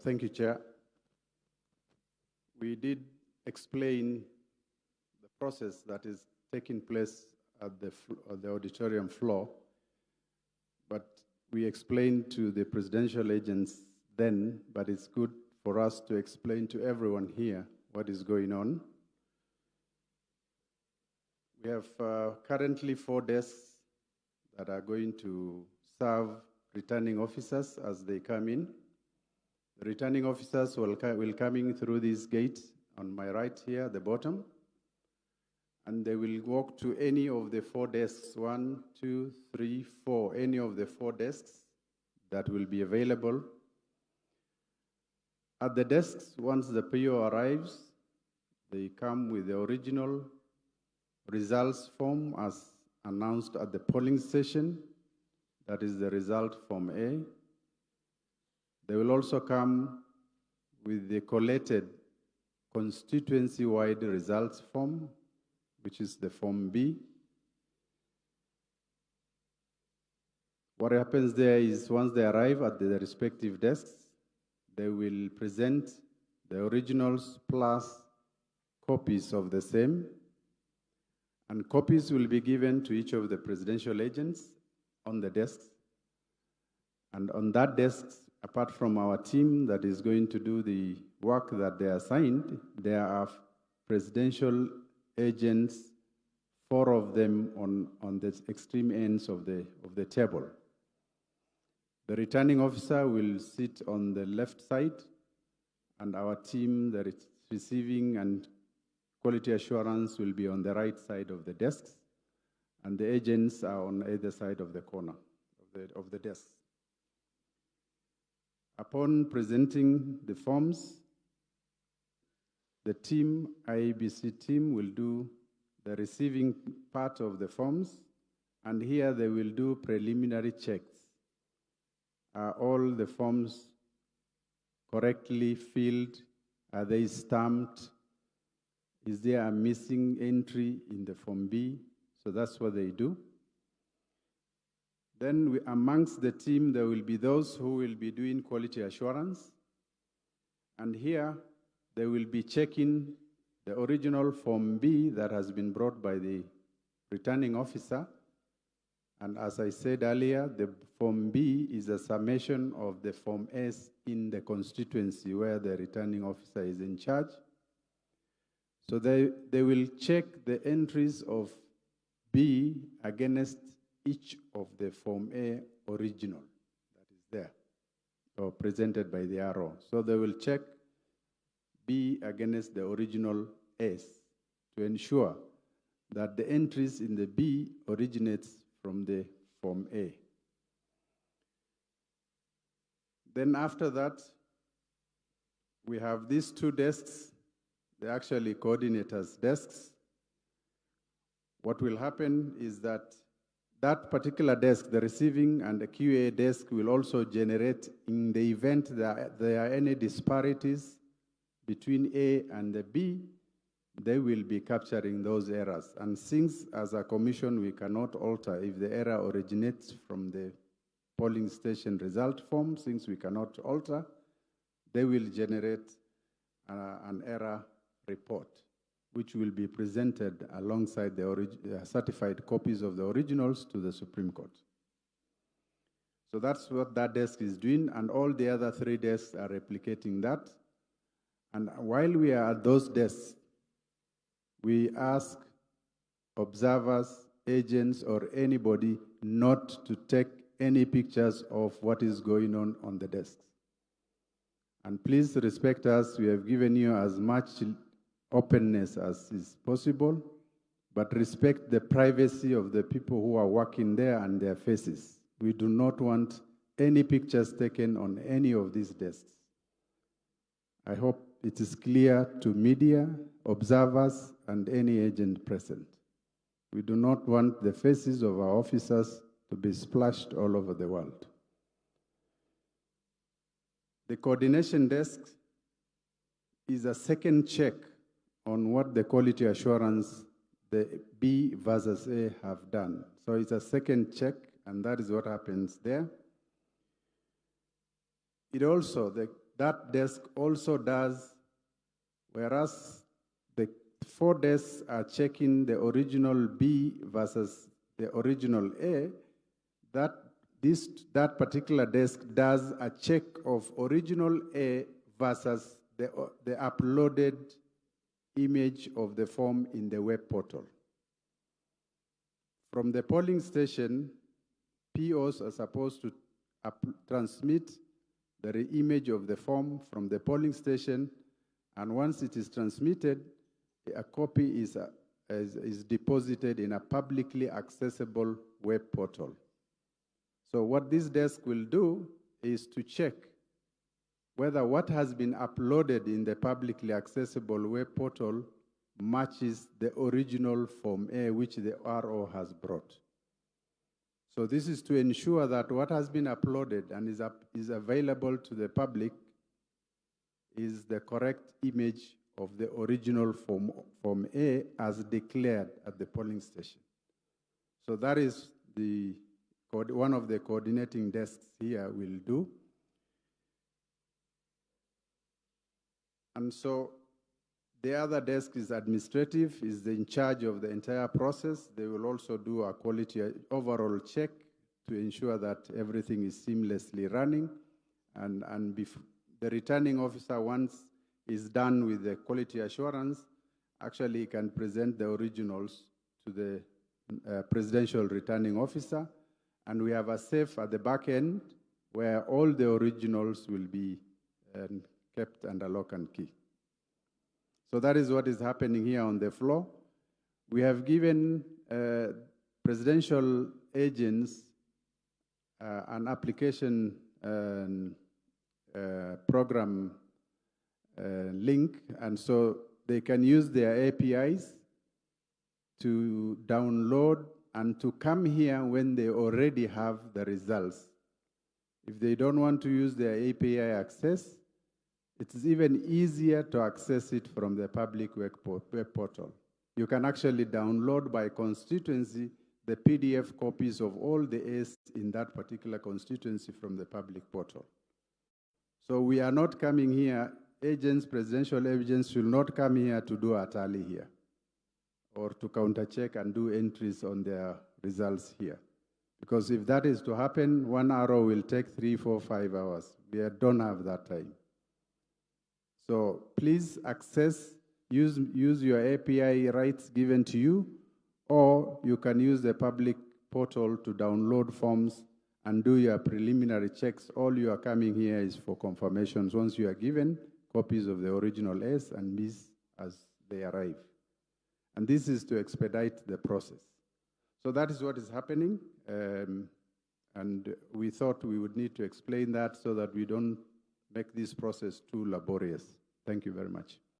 Thank you, Chair. We did explain the process that is taking place at the auditorium floor, but we explained to the presidential agents then, but it's good for us to explain to everyone here what is going on. We have currently 4 desks that are going to serve returning officers as they come in. The returning officers will come in through this gate on my right here at the bottom, and they will walk to any of the 4 desks, 1, 2, 3, 4, any of the 4 desks that will be available. At the desks, once the PO arrives, they come with the original results form as announced at the polling station. That is the result form A. They will also come with the collated constituency-wide results form, which is the form B. What happens there is once they arrive at the respective desks, they will present the originals plus copies of the same, and copies will be given to each of the presidential agents on the desks. And on that desk, apart from our team that is going to do the work that they are assigned, there are presidential agents, 4 of them on the extreme ends of the table. The returning officer will sit on the left side, and our team, the receiving and quality assurance, will be on the right side of the desks, and the agents are on either side of the corner of the desk. Upon presenting the forms, the team, IEBC team, will do the receiving part of the forms, and here they will do preliminary checks. Are all the forms correctly filled? Are they stamped? Is there a missing entry in the form B? So that's what they do. Then amongst the team, there will be those who will be doing quality assurance. And here, they will be checking the original form B that has been brought by the returning officer. And as I said earlier, the form B is a summation of the form S in the constituency where the returning officer is in charge. So they will check the entries of B against each of the form A original that is there, or presented by the RO. So they will check B against the original S to ensure that the entries in the B originates from the form A. Then after that, we have these 2 desks. They're actually coordinators' desks. What will happen is that particular desk, the receiving and the QA desk, will also generate, in the event that there are any disparities between A and the B, they will be capturing those errors. And since as a commission we cannot alter if the error originates from the polling station result form, since we cannot alter, they will generate an error report, which will be presented alongside the certified copies of the originals to the Supreme Court. So that's what that desk is doing, and all the other 3 desks are replicating that. And while we are at those desks, we ask observers, agents, or anybody not to take any pictures of what is going on the desks. And please respect us. We have given you as much openness as is possible, but respect the privacy of the people who are working there and their faces. We do not want any pictures taken on any of these desks. I hope it is clear to media, observers, and any agent present. We do not want the faces of our officers to be splashed all over the world. The coordination desk is a second check on what the quality assurance, the B versus A, have done. So it's a second check, and that is what happens there. It also, that desk also does, whereas the 4 desks are checking the original B versus the original A, that particular desk does a check of original A versus the uploaded image of the form in the web portal. From the polling station, POs are supposed to transmit the image of the form from the polling station, and once it is transmitted, a copy is deposited in a publicly accessible web portal. So what this desk will do is to check whether what has been uploaded in the publicly accessible web portal matches the original Form A which the RO has brought. So this is to ensure that what has been uploaded and is available to the public is the correct image of the original Form A as declared at the polling station. So that is one of the coordinating desks here will do. And so the other desk is administrative, is in charge of the entire process. They will also do a quality overall check to ensure that everything is seamlessly running. And the returning officer, once is done with the quality assurance, actually can present the originals to the presidential returning officer. And we have a safe at the back end where all the originals will be kept under lock and key. So that is what is happening here on the floor. We have given presidential agents an application program link, and so they can use their APIs to download and to come here when they already have the results. If they don't want to use their API access, it is even easier to access it from the public web portal. You can actually download by constituency the PDF copies of all the A's in that particular constituency from the public portal. So we are not coming here, presidential agents will not come here to do a tally here or to counter-check and do entries on their results here. Because if that is to happen, 1 hour will take 3, 4, 5 hours. We don't have that time. So please use your API rights given to you, or you can use the public portal to download forms and do your preliminary checks. All you are coming here is for confirmations once you are given copies of the original A's and B's as they arrive. And this is to expedite the process. So that is what is happening. And we thought we would need to explain that so that we don't make this process too laborious. Thank you very much.